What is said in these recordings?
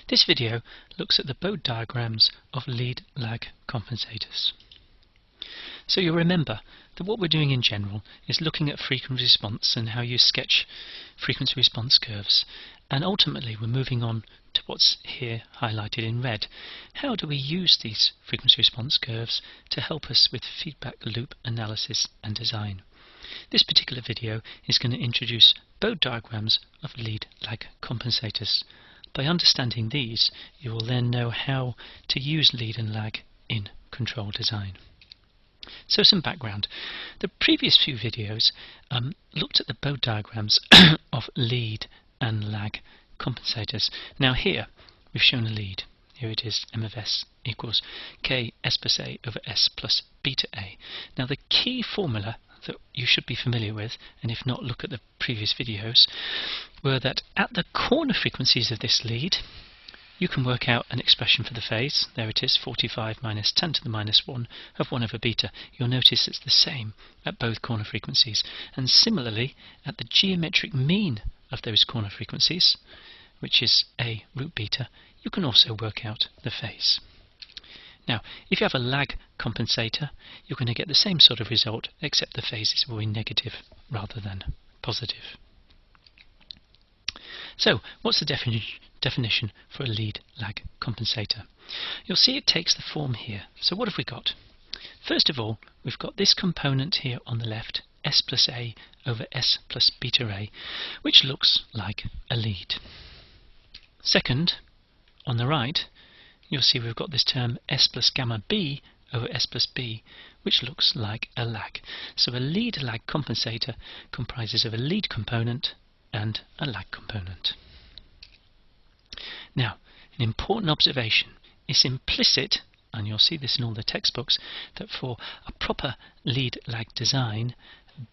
This video looks at the Bode diagrams of lead-lag compensators. So you'll remember that what we're doing in general is looking at frequency response and how you sketch frequency response curves, and ultimately we're moving on to what's here highlighted in red. How do we use these frequency response curves to help us with feedback loop analysis and design? This particular video is going to introduce Bode diagrams of lead-lag compensators. By understanding these, you will then know how to use lead and lag in control design. So some background. The previous few videos looked at the Bode diagrams of lead and lag compensators. Now here we've shown a lead. Here it is, M of S equals K S plus A over S plus beta A. Now the key formula that you should be familiar with, and if not, look at the previous videos, were that at the corner frequencies of this lead, you can work out an expression for the phase. There it is, 45 minus 10 to the minus 1 of 1 over beta. You'll notice it's the same at both corner frequencies. And similarly, at the geometric mean of those corner frequencies, which is A root beta, you can also work out the phase. Now, if you have a lag compensator, you're going to get the same sort of result, except the phases will be negative rather than positive. So, what's the definition for a lead-lag compensator? You'll see it takes the form here. So what have we got? First of all, we've got this component here on the left, S plus A over S plus beta A, which looks like a lead. Second, on the right, you'll see we've got this term S plus gamma B over S plus B, which looks like a lag. So a lead-lag compensator comprises of a lead component and a lag component. Now, an important observation is implicit, and you'll see this in all the textbooks, that for a proper lead-lag design,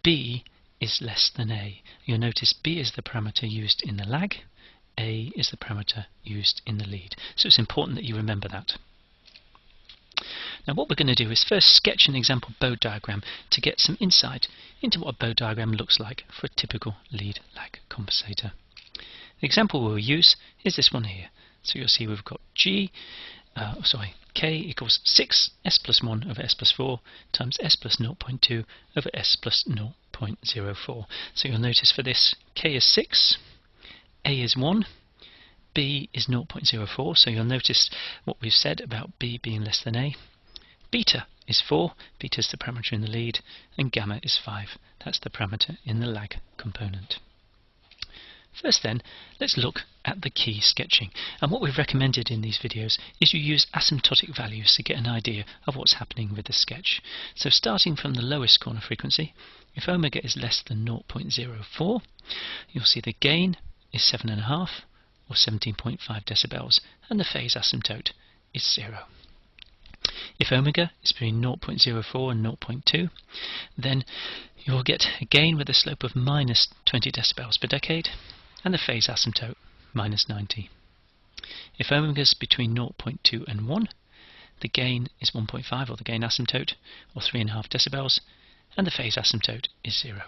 B is less than A. You'll notice B is the parameter used in the lag, A is the parameter used in the lead. So it's important that you remember that. Now what we're going to do is first sketch an example Bode diagram to get some insight into what a Bode diagram looks like for a typical lead-lag compensator. The example we'll use is this one here. So you'll see we've got K equals 6 S plus 1 over S plus 4 times S plus 0.2 over S plus 0.04. So you'll notice for this K is 6, A is 1, B is 0.04, so you'll notice what we've said about B being less than A. Beta is 4, beta is the parameter in the lead, and gamma is 5, that's the parameter in the lag component. First then, let's look at the key sketching, and what we've recommended in these videos is you use asymptotic values to get an idea of what's happening with the sketch. So starting from the lowest corner frequency, if omega is less than 0.04, you'll see the gain is 7.5 or 17.5 decibels, and the phase asymptote is 0. If omega is between 0.04 and 0.2, then you'll get a gain with a slope of minus 20 decibels per decade, and the phase asymptote minus 90. If omega is between 0.2 and 1, the gain is 1.5, or the gain asymptote, or 3.5 decibels, and the phase asymptote is 0.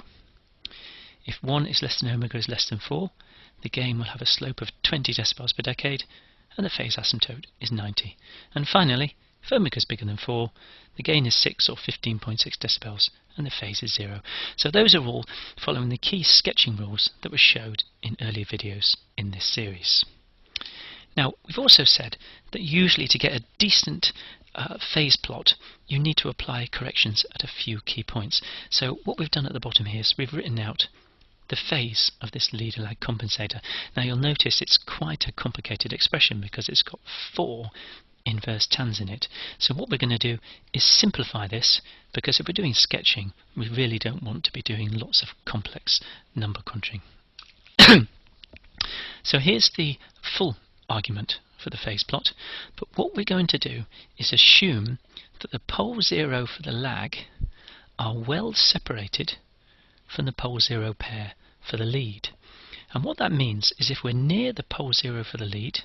If 1 is less than omega is less than 4, the gain will have a slope of 20 decibels per decade, and the phase asymptote is 90. And finally, if omega is bigger than 4, the gain is 6 or 15.6 decibels, and the phase is 0. So those are all following the key sketching rules that were showed in earlier videos in this series. Now, we've also said that usually to get a decent phase plot, you need to apply corrections at a few key points. So what we've done at the bottom here is we've written out the phase of this lead-lag compensator. Now you'll notice it's quite a complicated expression because it's got 4 inverse tans in it. So what we're going to do is simplify this, because if we're doing sketching, we really don't want to be doing lots of complex number crunching. So here's the full argument for the phase plot, but what we're going to do is assume that the pole 0 for the lag are well separated from the pole 0 pair for the lead. And what that means is if we're near the pole 0 for the lead,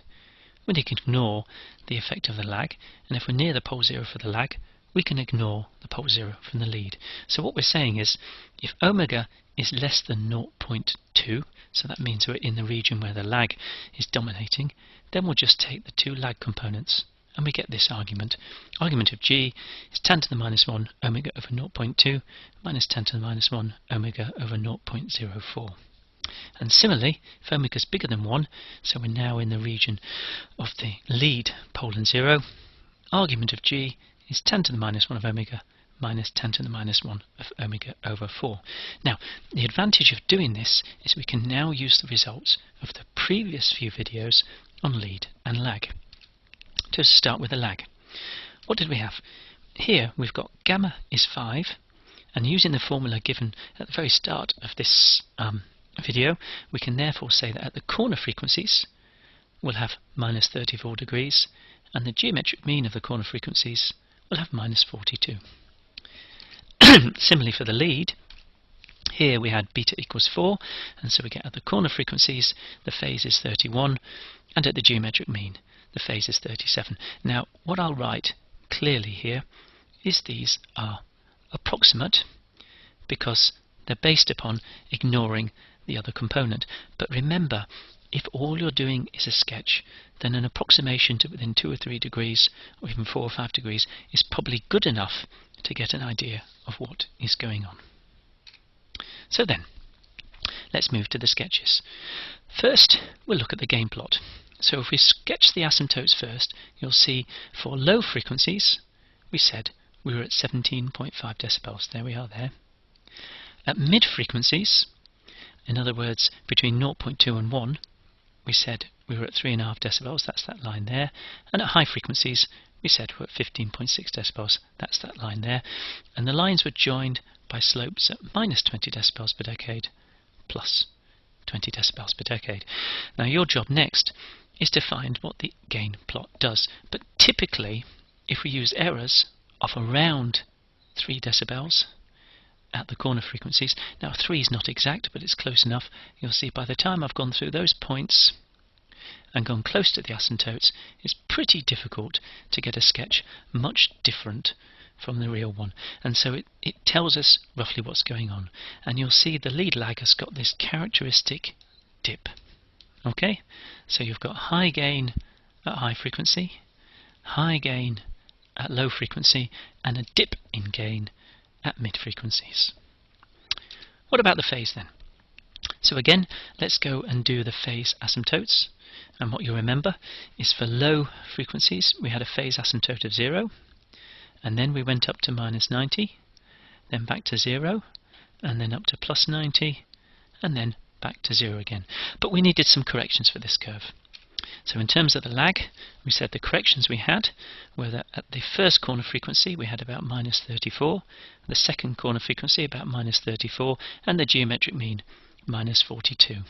we can ignore the effect of the lag, and if we're near the pole 0 for the lag, we can ignore the pole 0 from the lead. So what we're saying is, if omega is less than 0.2, so that means we're in the region where the lag is dominating, then we'll just take the two lag components and we get this argument. Argument of g is 10 to the minus 1 omega over 0.2 minus 10 to the minus 1 omega over 0.04. And similarly, if omega is bigger than 1, so we're now in the region of the lead pole and 0, argument of g is 10 to the minus 1 of omega minus 10 to the minus 1 of omega over 4. Now, the advantage of doing this is we can now use the results of the previous few videos on lead and lag. To start with the lag. What did we have? Here we've got gamma is 5, and using the formula given at the very start of this video, we can therefore say that at the corner frequencies we'll have minus 34 degrees, and the geometric mean of the corner frequencies will have minus 42. Similarly for the lead, here we had beta equals 4, and so we get at the corner frequencies the phase is 31, and at the geometric mean the phase is 37. Now what I'll write clearly here is these are approximate because they're based upon ignoring the other component. But remember, if all you're doing is a sketch, then an approximation to within 2 or 3 degrees, or even 4 or 5 degrees, is probably good enough to get an idea of what is going on. So then, let's move to the sketches. First, we'll look at the gain plot. So if we sketch the asymptotes first, you'll see for low frequencies, we said we were at 17.5 decibels. There we are there. At mid frequencies, in other words, between 0.2 and 1, we said we were at 3.5 decibels, that's that line there. And at high frequencies, we said we're at 15.6 decibels, that's that line there. And the lines were joined by slopes at minus 20 decibels per decade, plus 20 decibels per decade. Now your job next is to find what the gain plot does. But typically, if we use errors of around 3 decibels, at the corner frequencies. Now 3 is not exact, but it's close enough. You'll see by the time I've gone through those points and gone close to the asymptotes, it's pretty difficult to get a sketch much different from the real one. And so it tells us roughly what's going on. And you'll see the lead lag has got this characteristic dip. Okay, so you've got high gain at high frequency, high gain at low frequency, and a dip in gain at mid frequencies. What about the phase then? So again, let's go and do the phase asymptotes. And what you remember is for low frequencies we had a phase asymptote of 0, and then we went up to minus 90, then back to 0, and then up to plus 90, and then back to 0 again. But we needed some corrections for this curve. So in terms of the lag, we said the corrections we had were that at the first corner frequency we had about minus 34, the second corner frequency about minus 34, and the geometric mean minus 42.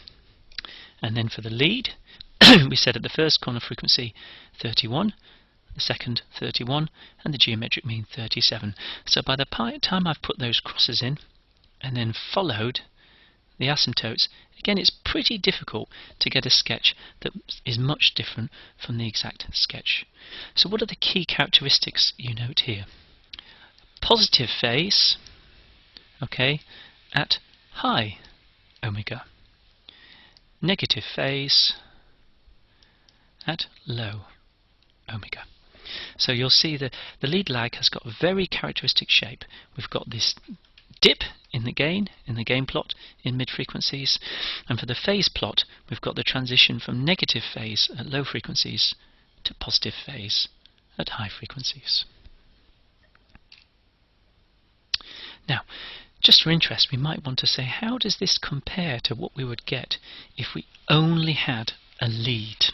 And then for the lead, we said at the first corner frequency 31, the second 31, and the geometric mean 37. So by the time I've put those crosses in and then followed the asymptotes, again it's pretty difficult to get a sketch that is much different from the exact sketch. So what are the key characteristics you note here? Positive phase, okay, at high omega. Negative phase at low omega. So you'll see that the lead lag has got a very characteristic shape. We've got this dip in the gain plot in mid frequencies, and for the phase plot we've got the transition from negative phase at low frequencies to positive phase at high frequencies. Now, just for interest, we might want to say, how does this compare to what we would get if we only had a lead?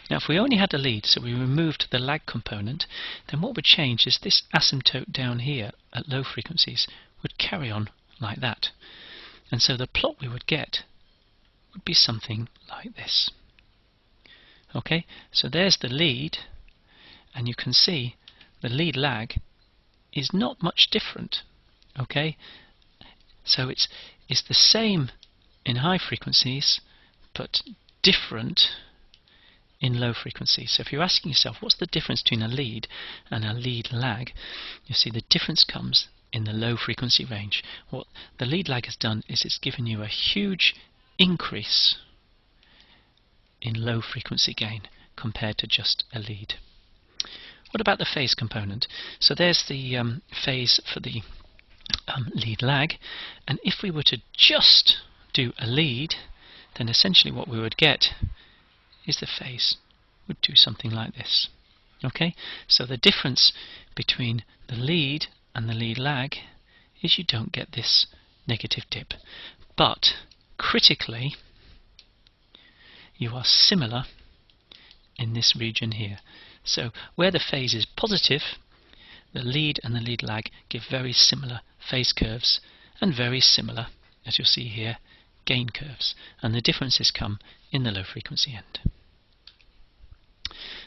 Now if we only had a lead, so we removed the lag component, then what would change is this asymptote down here at low frequencies would carry on like that. And so the plot we would get would be something like this. Okay, so there's the lead, and you can see the lead lag is not much different. Okay, so it's the same in high frequencies, but different in low frequency. So if you're asking yourself what's the difference between a lead and a lead lag, you see the difference comes in the low frequency range. What the lead lag has done is it's given you a huge increase in low frequency gain compared to just a lead. What about the phase component? So there's the phase for the lead lag, and if we were to just do a lead, then essentially what we would get is the phase would do something like this. Okay, so the difference between the lead and the lead lag is you don't get this negative dip, but critically you are similar in this region here. So where the phase is positive, the lead and the lead lag give very similar phase curves and very similar, as you'll see here, gain curves, and the differences come in the low frequency end.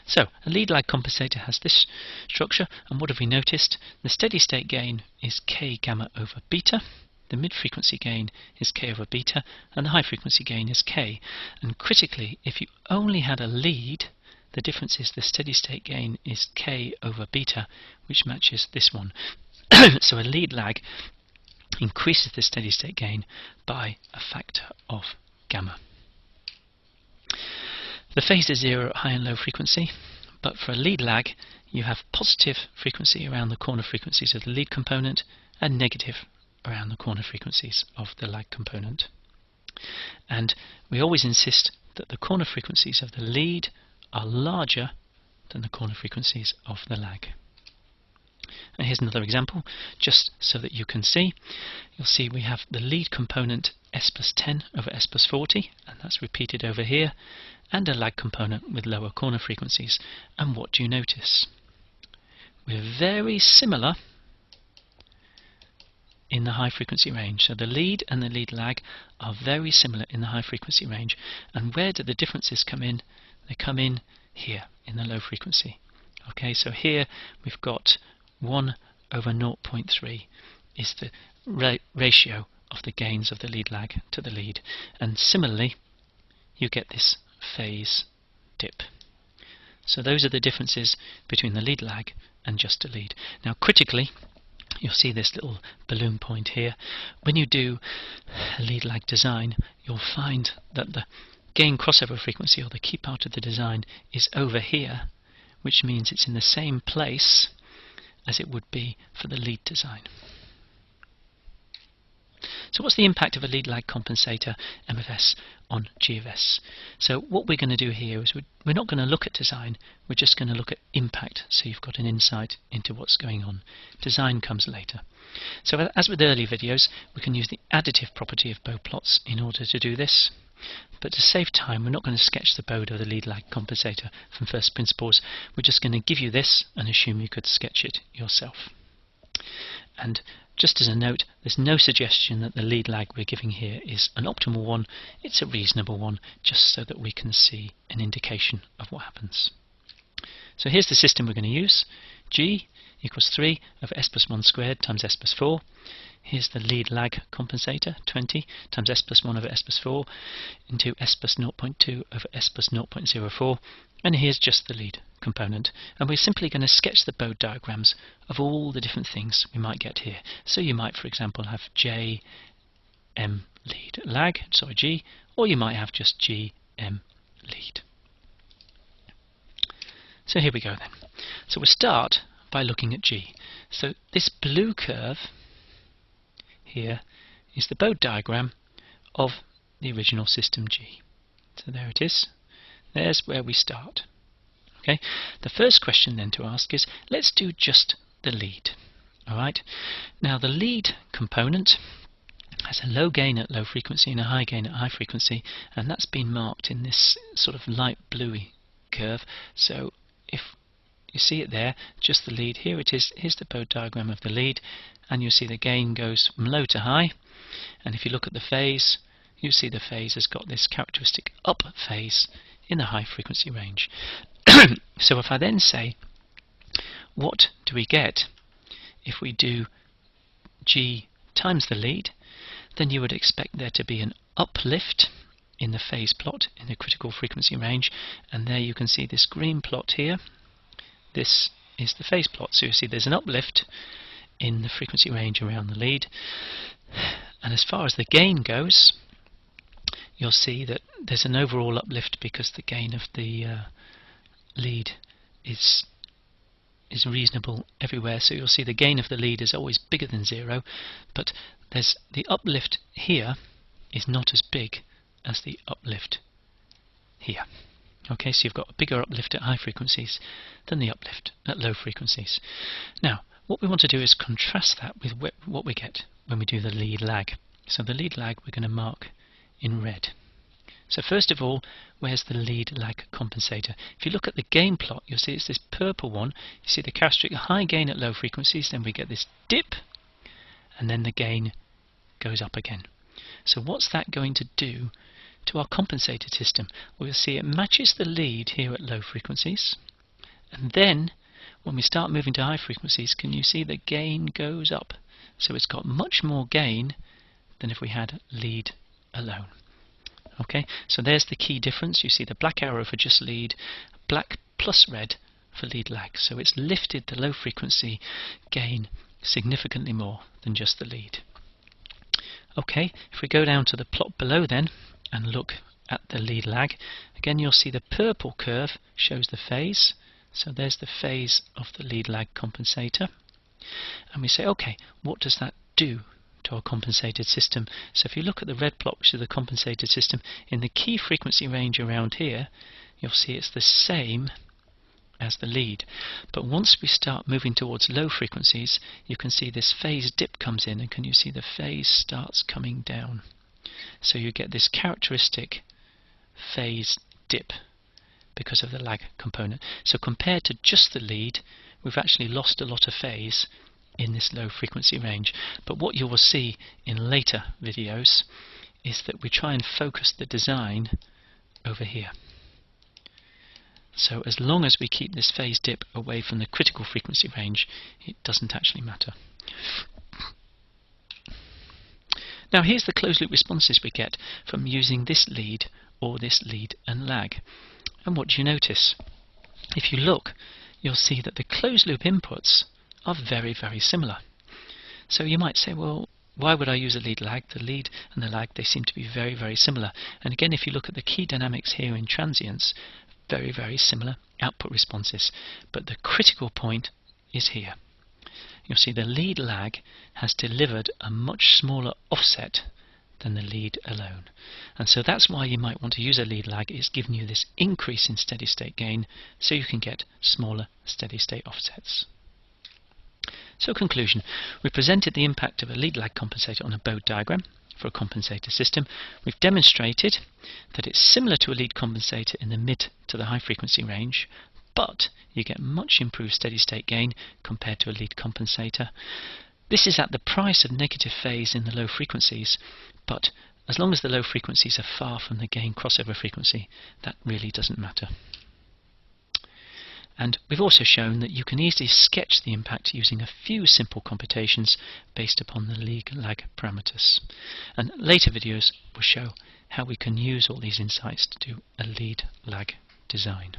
So a lead lag compensator has this structure, and what have we noticed? The steady state gain is k gamma over beta, the mid frequency gain is k over beta, and the high frequency gain is k. And critically, if you only had a lead, the difference is the steady state gain is k over beta, which matches this one. So a lead lag increases the steady state gain by a factor of gamma. The phase is 0 at high and low frequency, but for a lead lag you have positive frequency around the corner frequencies of the lead component and negative around the corner frequencies of the lag component. And we always insist that the corner frequencies of the lead are larger than the corner frequencies of the lag. And here's another example, just so that you can see. You'll see we have the lead component s plus 10 over s plus 40, and that's repeated over here, and a lag component with lower corner frequencies. And what do you notice? We're very similar in the high frequency range. So the lead and the lead lag are very similar in the high frequency range. And where do the differences come in? They come in here in the low frequency. Okay, so here we've got 1 over 0.3 is the ratio of the gains of the lead lag to the lead, and similarly you get this phase dip. So those are the differences between the lead lag and just a lead. Now critically, you'll see this little balloon point here. When you do a lead lag design, you'll find that the gain crossover frequency, or the key part of the design, is over here, which means it's in the same place as it would be for the lead design. So what's the impact of a lead lag compensator MFS on G of S? So what we're going to do here is we're not going to look at design, we're just going to look at impact, so you've got an insight into what's going on. Design comes later. So as with earlier videos, we can use the additive property of Bode plots in order to do this. But to save time, we're not going to sketch the Bode of the lead lag compensator from first principles. We're just going to give you this and assume you could sketch it yourself. And just as a note, there's no suggestion that the lead lag we're giving here is an optimal one. It's a reasonable one, just so that we can see an indication of what happens. So here's the system we're going to use. G equals 3 over s plus 1 squared times s plus 4. Here's the lead lag compensator, 20 times s plus 1 over s plus 4 into s plus 0.2 over s plus 0.04. And here's just the lead component. And we're simply going to sketch the Bode diagrams of all the different things we might get here. So you might, for example, have J, M, lead, lag, sorry, G, or you might have just G, M, lead. So here we go then. So we'll start by looking at G. So this blue curve here is the Bode diagram of the original system G. So there it is. There's where we start. Okay. The first question then to ask is, let's do just the lead. Alright. Now the lead component has a low gain at low frequency and a high gain at high frequency, and that's been marked in this sort of light bluey curve. So if you see it there, just the lead, here it is, here's the Bode diagram of the lead, and you see the gain goes from low to high, and if you look at the phase, you see the phase has got this characteristic up phase in the high frequency range. So if I then say, what do we get if we do G times the lead, then you would expect there to be an uplift in the phase plot in the critical frequency range, and there you can see this green plot here. This is the phase plot. So you see there's an uplift in the frequency range around the lead, and as far as the gain goes, you'll see that there's an overall uplift because the gain of the lead is reasonable everywhere. So you'll see the gain of the lead is always bigger than 0, but there's the uplift here is not as big as the uplift here. Okay, so you've got a bigger uplift at high frequencies than the uplift at low frequencies. Now, what we want to do is contrast that with what we get when we do the lead lag. So the lead lag we're going to mark in red. So first of all, where's the lead lag compensator? If you look at the gain plot, you'll see it's this purple one. You see the characteristic high gain at low frequencies, then we get this dip, and then the gain goes up again. So what's that going to do to our compensated system? We'll see it matches the lead here at low frequencies, and then when we start moving to high frequencies, can you see the gain goes up? So it's got much more gain than if we had lead alone. Okay, so there's the key difference. You see the black arrow for just lead, black plus red for lead lag. So it's lifted the low frequency gain significantly more than just the lead. Okay, if we go down to the plot below then and look at the lead lag, again you'll see the purple curve shows the phase. So there's the phase of the lead lag compensator. And we say, okay, what does that do to our compensated system? So if you look at the red plot, which is the compensated system, in the key frequency range around here, you'll see it's the same as the lead. But once we start moving towards low frequencies, you can see this phase dip comes in, and can you see the phase starts coming down? So you get this characteristic phase dip because of the lag component. So compared to just the lead, we've actually lost a lot of phase in this low frequency range. But what you will see in later videos is that we try and focus the design over here. So as long as we keep this phase dip away from the critical frequency range, it doesn't actually matter. Now here's the closed loop responses we get from using this lead or this lead and lag. And what do you notice? If you look, you'll see that the closed loop inputs are very, very similar. So you might say, well, why would I use a lead lag? The lead and the lag, they seem to be very, very similar. And again, if you look at the key dynamics here in transients, very, very similar output responses. But the critical point is here. You'll see the lead lag has delivered a much smaller offset than the lead alone. And so that's why you might want to use a lead lag. It's giving you this increase in steady state gain so you can get smaller steady state offsets. So conclusion, we presented the impact of a lead lag compensator on a Bode diagram for a compensator system. We've demonstrated that it's similar to a lead compensator in the mid to the high frequency range, but you get much improved steady state gain compared to a lead compensator. This is at the price of negative phase in the low frequencies, but as long as the low frequencies are far from the gain crossover frequency, that really doesn't matter. And we've also shown that you can easily sketch the impact using a few simple computations based upon the lead lag parameters. And later videos will show how we can use all these insights to do a lead lag design.